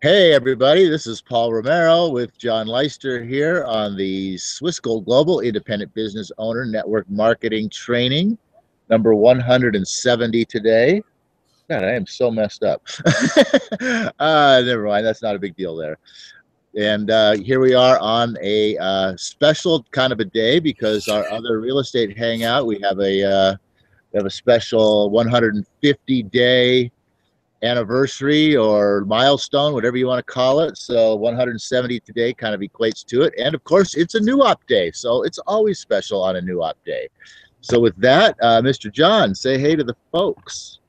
Hey everybody, this is Paul Romero with John Leister here on the Swiss Gold Global Independent Business Owner Network Marketing Training, number 170 today. God, I am so messed up. Never mind, that's not a big deal there. And here we are on a special kind of a day because our other real estate hangout, we have a special 150-day anniversary or milestone, whatever you want to call it. So 170 today kind of equates to it. And of course, it's a new op day. So it's always special on a new op day. So with that, Mr. John, say hey to the folks.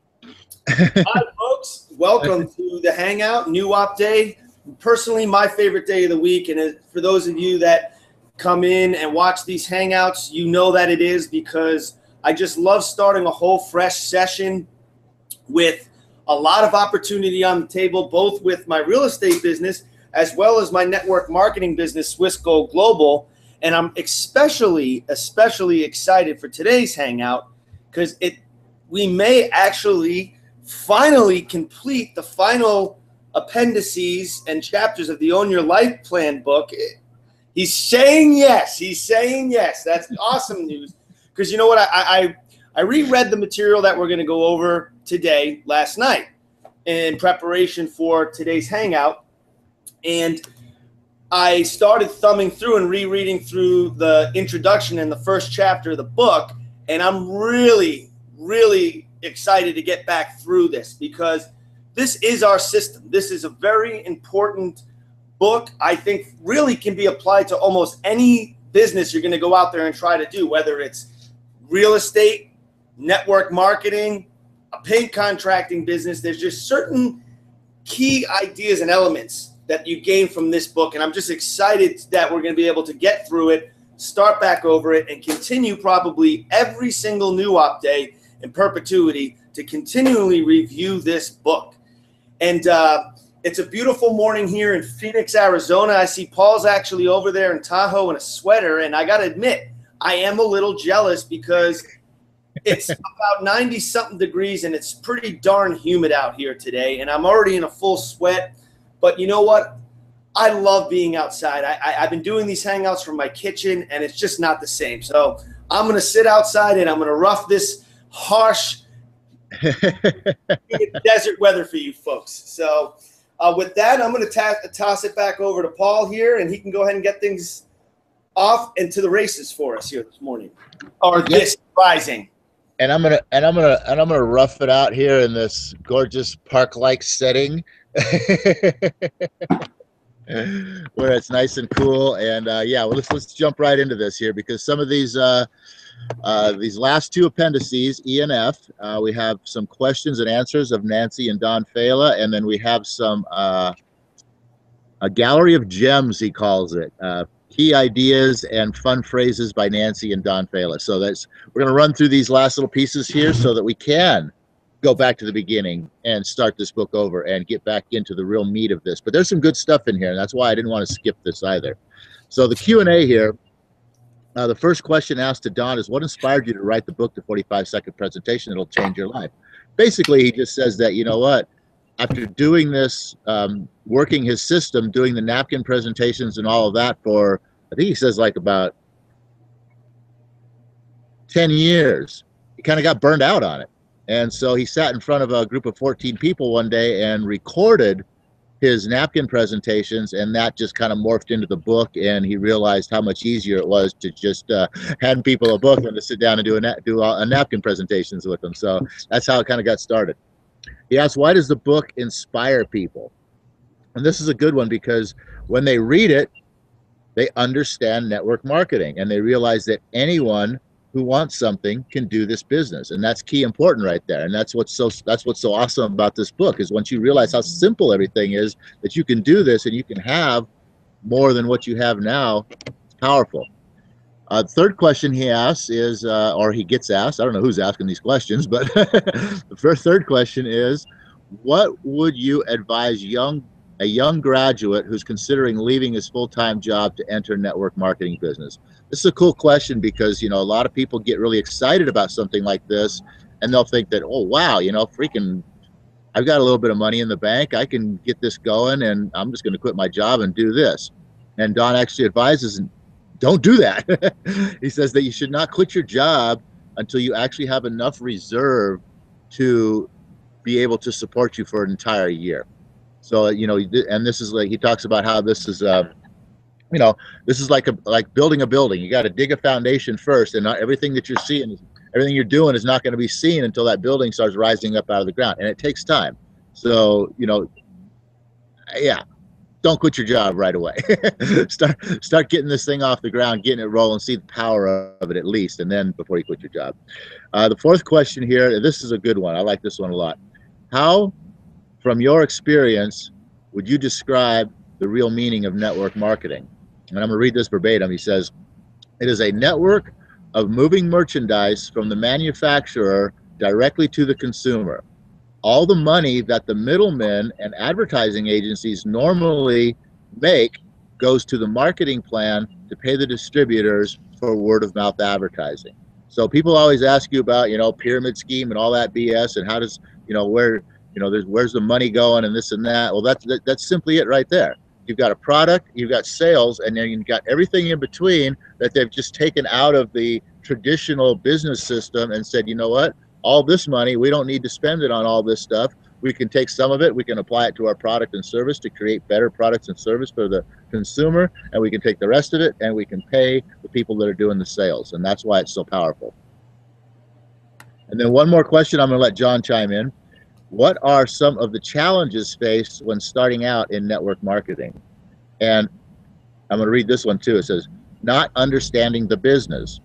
Hi, folks. Welcome to the Hangout, New Op Day. Personally, my favorite day of the week. And for those of you that come in and watch these Hangouts, you know that it is because I just love starting a whole fresh session with a lot of opportunity on the table, both with my real estate business as well as my network marketing business, Swiss Gold Global. And I'm especially excited for today's Hangout because we may actually finally complete the final appendices and chapters of the Own Your Life Plan book. He's saying yes. He's saying yes. That's awesome news. Because you know what? I reread the material that we're going to go over today last night in preparation for today's Hangout. And I started thumbing through and rereading through the introduction and the first chapter of the book. And I'm really, really excited to get back through this because this is our system. This is a very important book. I think really can be applied to almost any business you're going to go out there and try to do, whether it's real estate, network marketing, a paint contracting business. There's just certain key ideas and elements that you gain from this book. And I'm just excited that we're going to be able to get through it, start back over it, and continue probably every single new op day in perpetuity to continually review this book. And it's a beautiful morning here in Phoenix, Arizona. I see Paul's actually over there in Tahoe in a sweater. And I got to admit, I am a little jealous because it's about 90-something degrees and it's pretty darn humid out here today. And I'm already in a full sweat. But you know what? I love being outside. I've been doing these Hangouts from my kitchen, and it's just not the same. So I'm going to sit outside, and I'm going to rough this harsh desert weather for you folks. So with that, I'm going to toss it back over to Paul here, and he can go ahead and get things off into the races for us here this morning, or this rising. And I'm gonna rough it out here in this gorgeous park-like setting, where it's nice and cool. And yeah, well, let's jump right into this here because some of these last two appendices, E and F, we have some questions and answers of Nancy and Don Fela, and then we have some a gallery of gems, he calls it. Key ideas and fun phrases by Nancy and Don Fela. So we're going to run through these last little pieces here so that we can go back to the beginning and start this book over and get back into the real meat of this. But there's some good stuff in here, and that's why I didn't want to skip this either. So the Q&A here, the first question asked to Don is, what inspired you to write the book, The 45-Second Presentation That'll Change Your Life? Basically, he just says that, you know what, after doing this, working his system, doing the napkin presentations and all of that for, I think he says like about 10 years, he kind of got burned out on it. And so he sat in front of a group of 14 people one day and recorded his napkin presentations, and that just kind of morphed into the book, and he realized how much easier it was to just hand people a book than to sit down and do a napkin presentations with them. So that's how it kind of got started. He asked, why does the book inspire people? And this is a good one because when they read it, they understand network marketing and they realize that anyone who wants something can do this business. And that's key important right there. And that's what's so awesome about this book is once you realize how simple everything is, that you can do this and you can have more than what you have now, it's powerful. Third question he asks is, or he gets asked, I don't know who's asking these questions, but the third question is, what would you advise a young graduate who's considering leaving his full-time job to enter network marketing business? This is a cool question because, you know, a lot of people get really excited about something like this and they'll think that, oh, wow, you know, freaking I've got a little bit of money in the bank. I can get this going, and I'm just going to quit my job and do this. And Don actually advises, don't do that. He says that you should not quit your job until you actually have enough reserve to be able to support you for an entire year. So, and this is like, he talks about how this is, this is like building a building. You got to dig a foundation first, and not everything that you're seeing, everything you're doing is not going to be seen until that building starts rising up out of the ground, and it takes time. So, yeah, don't quit your job right away. start getting this thing off the ground, getting it rolling, see the power of it at least, and then before you quit your job. The fourth question here, this is a good one. I like this one a lot. How, from your experience, would you describe the real meaning of network marketing? And I'm going to read this verbatim. He says, it is a network of moving merchandise from the manufacturer directly to the consumer. All the money that the middlemen and advertising agencies normally make goes to the marketing plan to pay the distributors for word of mouth advertising. So people always ask you about, pyramid scheme and all that BS, and how does, where's the money going and this and that. Well, that's simply it right there. You've got a product, you've got sales, and then you've got everything in between that they've just taken out of the traditional business system and said, you know what, all this money, we don't need to spend it on all this stuff. We can take some of it, we can apply it to our product and service to create better products and service for the consumer, and we can take the rest of it and we can pay the people that are doing the sales. And that's why it's so powerful. And then one more question, I'm going to let John chime in. What are some of the challenges faced when starting out in network marketing? And I'm going to read this one too. It says, not understanding the business.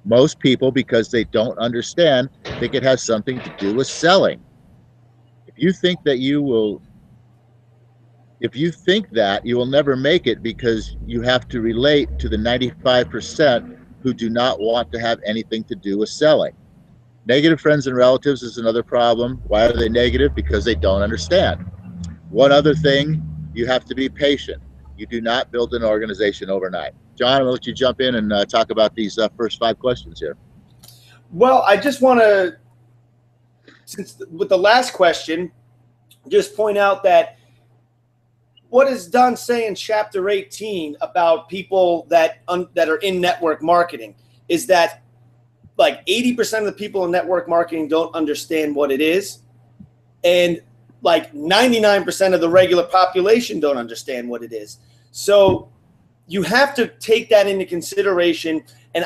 Most people, because they don't understand, think it has something to do with selling. If you think that you will never make it, because you have to relate to the 95% who do not want to have anything to do with selling. Negative friends and relatives is another problem. Why are they negative? Because they don't understand. One other thing, you have to be patient. You do not build an organization overnight. John, I'm going to let you jump in and talk about these first 5 questions here. Well, I just want to, with the last question, just point out that what does Don say in chapter 18 about people that are in network marketing is that like 80% of the people in network marketing don't understand what it is. And like 99% of the regular population don't understand what it is. So you have to take that into consideration. And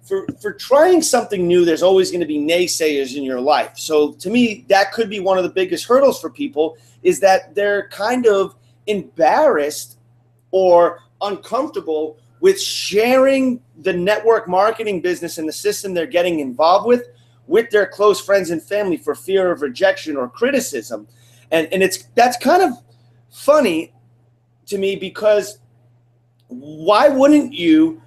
for trying something new, there's always going to be naysayers in your life. So to me, that could be one of the biggest hurdles for people, is that they're kind of embarrassed or uncomfortable with sharing the network marketing business and the system they're getting involved with their close friends and family for fear of rejection or criticism. And that's kind of funny to me, because why wouldn't you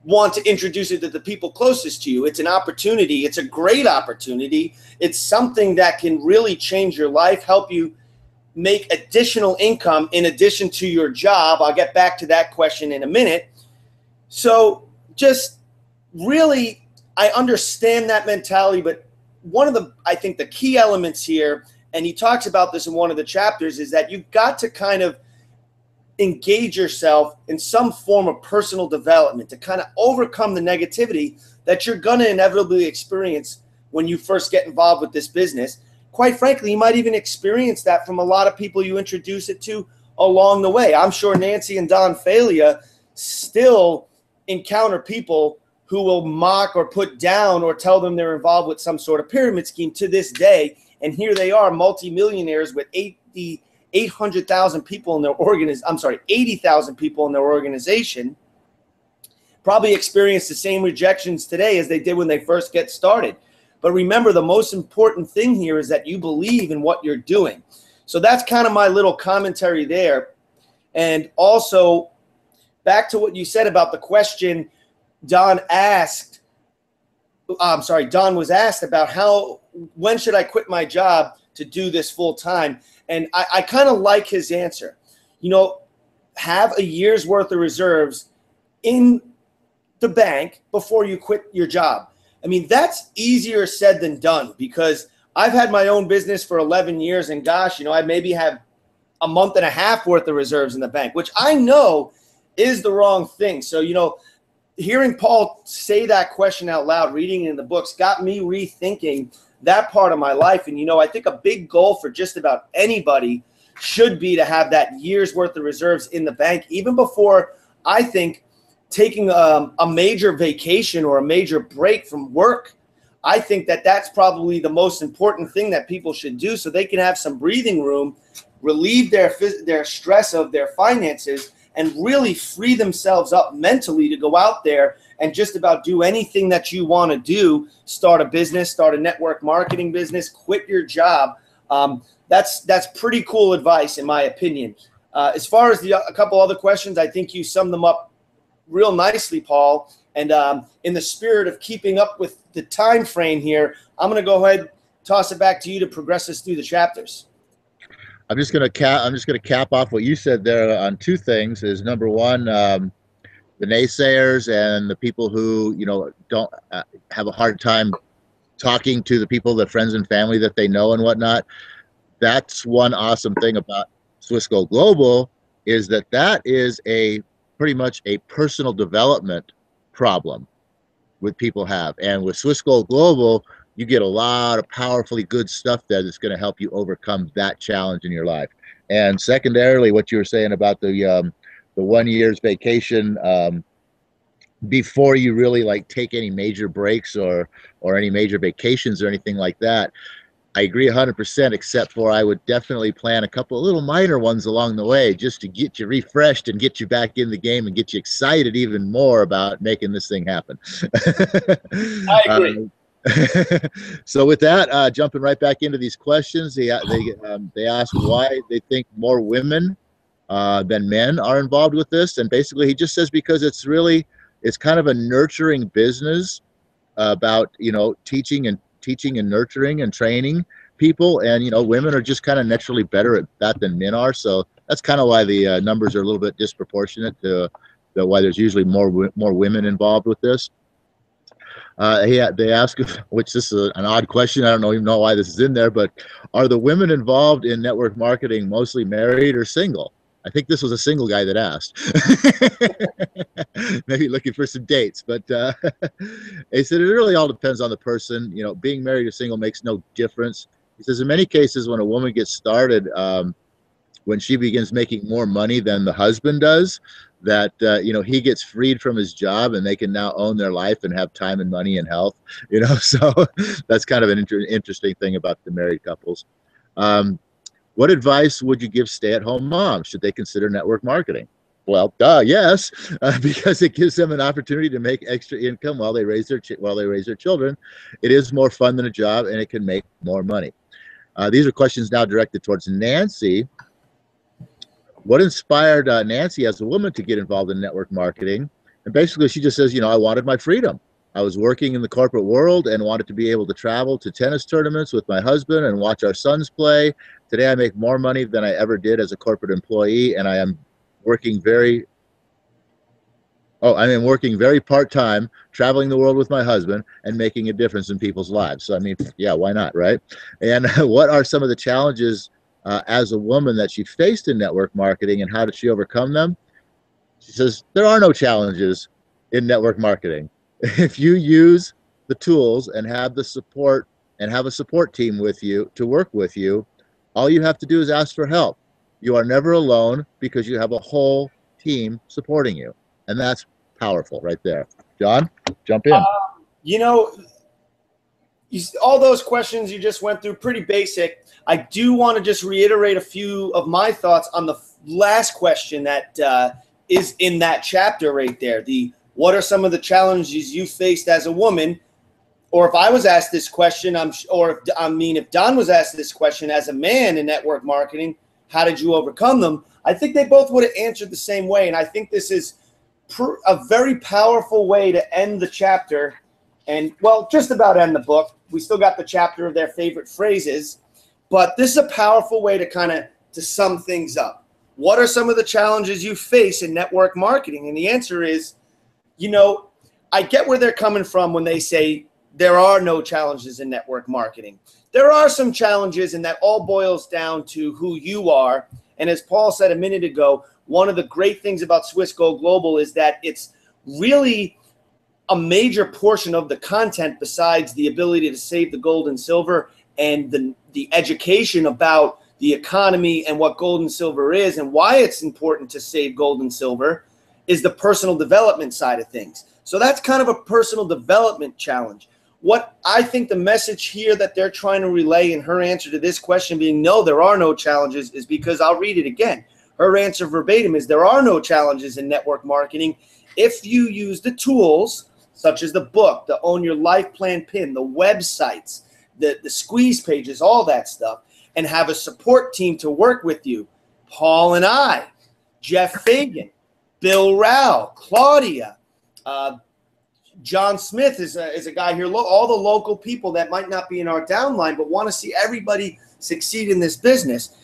want to introduce it to the people closest to you? It's an opportunity. It's a great opportunity. It's something that can really change your life, help you make additional income in addition to your job. I'll get back to that question in a minute. So just really, I understand that mentality, but one of I think the key elements here, and he talks about this in one of the chapters, is that you've got to kind of engage yourself in some form of personal development to kind of overcome the negativity that you're going to inevitably experience when you first get involved with this business. Quite frankly, you might even experience that from a lot of people you introduce it to along the way. I'm sure Nancy and Don Falia still encounter people who will mock or put down or tell them they're involved with some sort of pyramid scheme to this day. And here they are, multimillionaires with 800,000 people in their 80,000 people in their organization, probably experience the same rejections today as they did when they first get started. But remember, the most important thing here is that you believe in what you're doing. So that's kind of my little commentary there. And also, back to what you said about the question Don was asked about when should I quit my job to do this full time? And I kind of like his answer. Have a year's worth of reserves in the bank before you quit your job. I mean, that's easier said than done, because I've had my own business for 11 years, and gosh, I maybe have a month and a half worth of reserves in the bank, which I know is the wrong thing. So, hearing Paul say that question out loud, reading it in the books, got me rethinking that part of my life. And, I think a big goal for just about anybody should be to have that year's worth of reserves in the bank, even before, I think, taking a major vacation or a major break from work. I think that that's probably the most important thing that people should do, so they can have some breathing room, relieve their stress of their finances, and really free themselves up mentally to go out there and just about do anything that you want to do. Start a business, start a network marketing business, quit your job. That's pretty cool advice, in my opinion. As far as a couple other questions, I think you summed them up real nicely, Paul. And in the spirit of keeping up with the time frame here, I'm going to go ahead, toss it back to you to progress us through the chapters. I'm just going to cap off what you said there on two things. Is number one, the naysayers and the people who don't have a hard time talking to the people, the friends and family that they know and whatnot. That's one awesome thing about Swissquote Global, is that is pretty much a personal development problem with people have. And with Swissquote Global, you get a lot of powerfully good stuff there that's going to help you overcome that challenge in your life. And secondarily, what you were saying about the 1 year's vacation, before you really take any major breaks or any major vacations or anything like that, I agree 100%, except for I would definitely plan a couple of little minor ones along the way just to get you refreshed and get you back in the game and get you excited even more about making this thing happen. I agree. So with that, jumping right back into these questions, they ask why they think more women than men are involved with this. And basically he just says because it's kind of a nurturing business about, teaching and nurturing and training people, and women are just kind of naturally better at that than men are. So that's kind of why the numbers are a little bit disproportionate to why there's usually more women involved with this. They ask, which this is an odd question, I don't even know why this is in there, but are the women involved in network marketing mostly married or single? I think this was a single guy that asked. Maybe looking for some dates, but he said it really all depends on the person. Being married or single makes no difference. He says in many cases when a woman gets started, when she begins making more money than the husband does, that he gets freed from his job and they can now own their life and have time and money and health. So that's kind of an interesting thing about the married couples. What advice would you give stay-at-home moms? Should they consider network marketing? Well, yes, because it gives them an opportunity to make extra income while they raise their children. It is more fun than a job, and it can make more money. These are questions now directed towards Nancy. What inspired Nancy as a woman to get involved in network marketing? And basically, she just says, I wanted my freedom. I was working in the corporate world and wanted to be able to travel to tennis tournaments with my husband and watch our sons play. Today, I make more money than I ever did as a corporate employee, and I am working very part-time, traveling the world with my husband and making a difference in people's lives. So, yeah, why not, right? And what are some of the challenges as a woman that she faced in network marketing, and how did she overcome them? She says, there are no challenges in network marketing. If you use the tools and have the support and have a support team with you to work with you, all you have to do is ask for help. You are never alone because you have a whole team supporting you. And that's powerful right there. John, jump in. All those questions you just went through, pretty basic. I do want to just reiterate a few of my thoughts on the last question that is in that chapter right there. What are some of the challenges you faced as a woman? Or if I was asked this question, if Don was asked this question as a man in network marketing, how did you overcome them? I think they both would have answered the same way. And I think this is a very powerful way to end the chapter and, well, just about end the book. We still got the chapter of their favorite phrases, but this is a powerful way to sum things up. What are some of the challenges you face in network marketing? And the answer is, I get where they're coming from when they say there are no challenges in network marketing. There are some challenges, and that all boils down to who you are. And as Paul said a minute ago, one of the great things about Swiss Gold Global is that it's really a major portion of the content, besides the ability to save the gold and silver and the education about the economy and what gold and silver is and why it's important to save gold and silver, is the personal development side of things. So that's kind of a personal development challenge. What I think the message here that they're trying to relay in her answer to this question being, no, there are no challenges, is because I'll read it again. Her answer verbatim is, there are no challenges in network marketing if you use the tools such as the book, the Own Your Life Plan pin, the websites, the squeeze pages, all that stuff, and have a support team to work with you. Paul and I, Jeff Fagan, Bill Rao, Claudia, John Smith is a guy here, all the local people that might not be in our downline but want to see everybody succeed in this business.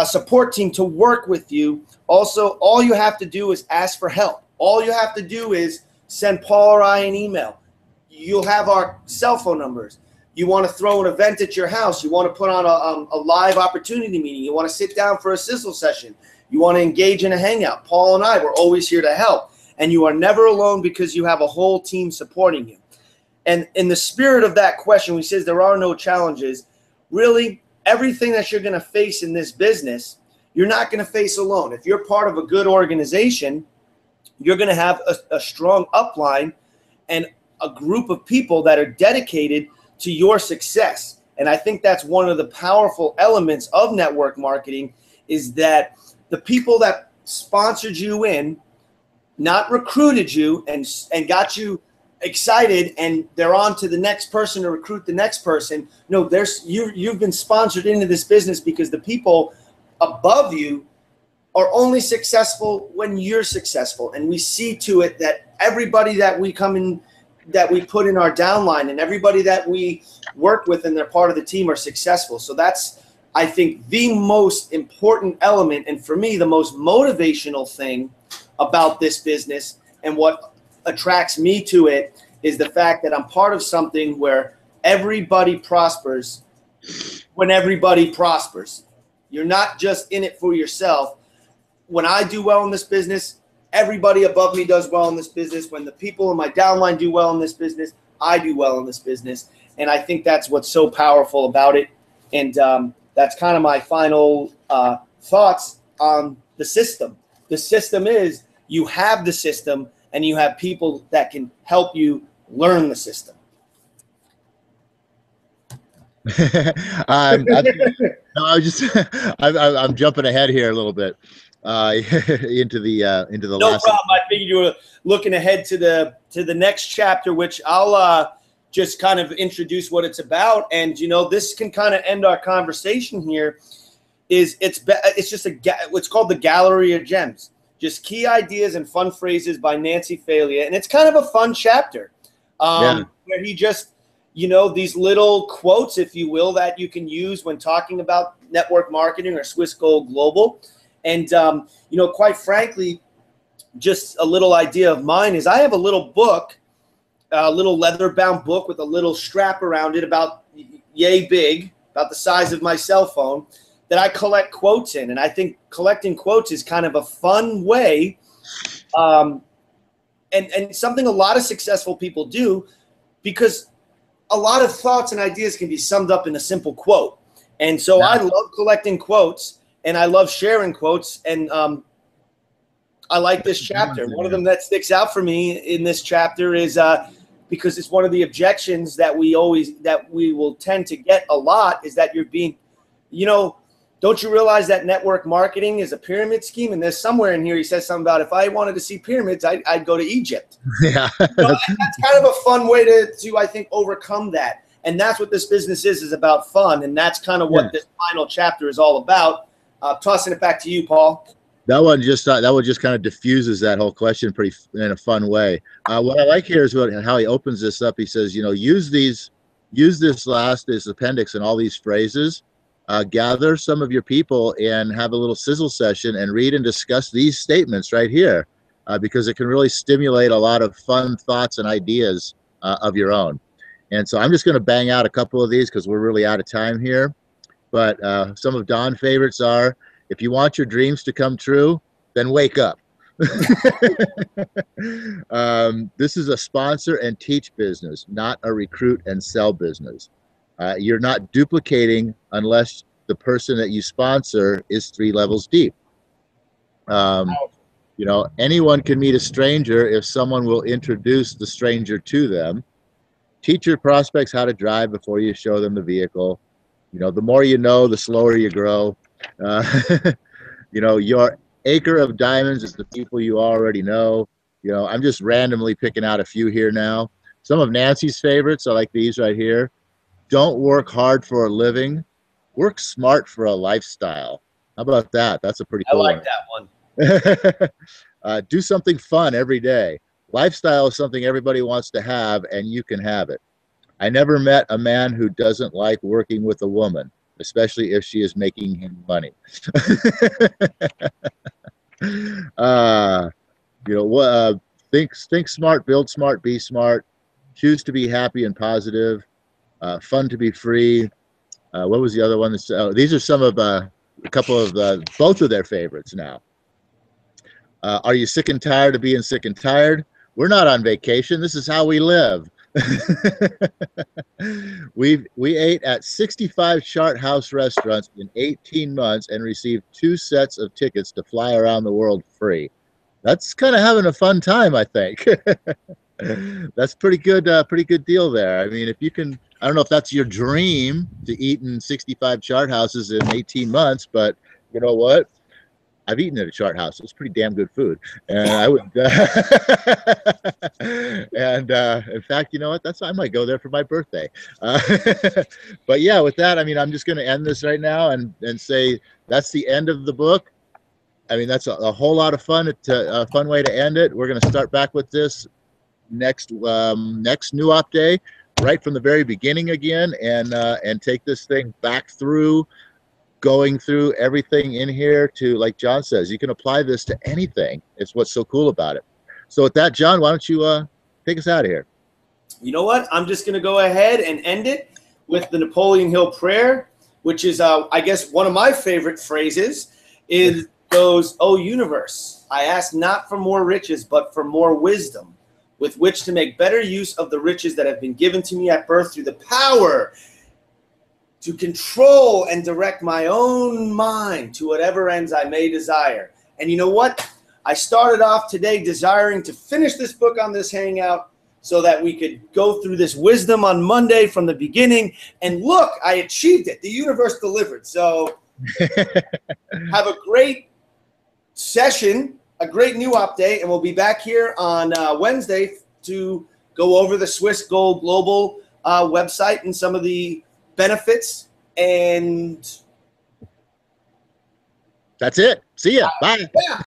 Support team to work with you. Also, all you have to do is ask for help. All you have to do is send Paul or I an email. You'll have our cell phone numbers. You want to throw an event at your house. You want to put on a live opportunity meeting. You want to sit down for a sizzle session. You want to engage in a hangout. Paul and I, we're always here to help. And you are never alone because you have a whole team supporting you. And in the spirit of that question, we says there are no challenges. Really, everything that you're going to face in this business, you're not going to face alone. If you're part of a good organization, you're going to have a strong upline and a group of people that are dedicated to your success. And I think that's one of the powerful elements of network marketing, is that the people that sponsored you in, not recruited you and got you excited and they're on to the next person to recruit the next person. No, you've been sponsored into this business because the people above you are only successful when you're successful. And we see to it that everybody that we come in, that we put in our downline, and everybody that we work with and they're part of the team are successful. So that's, I think, the most important element, and for me, the most motivational thing about this business, and what attracts me to it is the fact that I'm part of something where everybody prospers when everybody prospers. You're not just in it for yourself. When I do well in this business, everybody above me does well in this business. When the people in my downline do well in this business, I do well in this business. And I think that's what's so powerful about it. And that's kind of my final thoughts on the system. The system is, you have the system and you have people that can help you learn the system. I'm jumping ahead here a little bit into the No last. problem. I figured you were looking ahead to the next chapter, which I'll just kind of introduce what it's about. And this can kind of end our conversation here. It's just what's called the Gallery of Gems. Just key ideas and fun phrases by Nancy Failure. And it's kind of a fun chapter where he just, these little quotes, if you will, that you can use when talking about network marketing or Swiss Gold Global. And, quite frankly, just a little idea of mine is I have a little book, a little leather-bound book with a little strap around it about yay big, about the size of my cell phone, that I collect quotes in. And I think collecting quotes is kind of a fun way and something a lot of successful people do, because a lot of thoughts and ideas can be summed up in a simple quote. And so I love collecting quotes and I love sharing quotes. And I like this chapter. One of them that sticks out for me in this chapter is because it's one of the objections that we will tend to get a lot, is that you're being, don't you realize that network marketing is a pyramid scheme? And there's somewhere in here he says something about, if I wanted to see pyramids, I'd go to Egypt. Yeah. That's kind of a fun way to I think, overcome that. And that's what this business is about, fun. And that's kind of what this final chapter is all about. Tossing it back to you, Paul. That one just kind of diffuses that whole question in a fun way. What I like here is how he opens this up. He says, use this appendix and all these phrases. Gather some of your people and have a little sizzle session and read and discuss these statements right here, because it can really stimulate a lot of fun thoughts and ideas of your own. And so I'm just going to bang out a couple of these because we're really out of time here. But some of Don's favorites are, if you want your dreams to come true, then wake up. This is a sponsor and teach business, not a recruit and sell business. You're not duplicating unless the person that you sponsor is 3 levels deep. You know, anyone can meet a stranger if someone will introduce the stranger to them. Teach your prospects how to drive before you show them the vehicle. You know, the more you know, the slower you grow. You know, your acre of diamonds is the people you already know. You know, I'm just randomly picking out a few here now. Some of Nancy's favorites, I like these right here. Don't work hard for a living. Work smart for a lifestyle. How about that? That's a pretty cool one. I like that one. Do something fun every day. Lifestyle is something everybody wants to have, and you can have it. I never met a man who doesn't like working with a woman, especially if she is making him money. You know, think smart, build smart, be smart, choose to be happy and positive, fun to be free. What was the other one? These are some of a couple of both of their favorites now. Are you sick and tired of being sick and tired? We're not on vacation. This is how we live. We ate at 65 Chart House restaurants in 18 months and received 2 sets of tickets to fly around the world free. That's kind of having a fun time, I think. That's pretty good deal there. I mean, if you can, I don't know if that's your dream to eat in 65 Chart Houses in 18 months, but you know what? I've eaten at a Chart House. It's pretty damn good food, and I would. And in fact, you know what? I might go there for my birthday. But yeah, with that, I mean, I'm just going to end this right now and say that's the end of the book. I mean, that's a whole lot of fun. It's a fun way to end it. We're going to start back with this next New Op Day, right from the very beginning again, and take this thing back through. Going through everything in here to, like John says, you can apply this to anything. It's what's so cool about it. So with that, John, why don't you take us out of here? You know what? I'm just going to go ahead and end it with the Napoleon Hill prayer, which is, I guess, one of my favorite phrases. It goes, "Oh, universe, I ask not for more riches, but for more wisdom, with which to make better use of the riches that have been given to me at birth through the power to control and direct my own mind to whatever ends I may desire." And you know what? I started off today desiring to finish this book on this hangout so that we could go through this wisdom on Monday from the beginning. And look, I achieved it. The universe delivered. So have a great session, a great New Op Day, and we'll be back here on Wednesday to go over the Swiss Gold Global website and some of the benefits, and that's it. See ya. Bye. Yeah.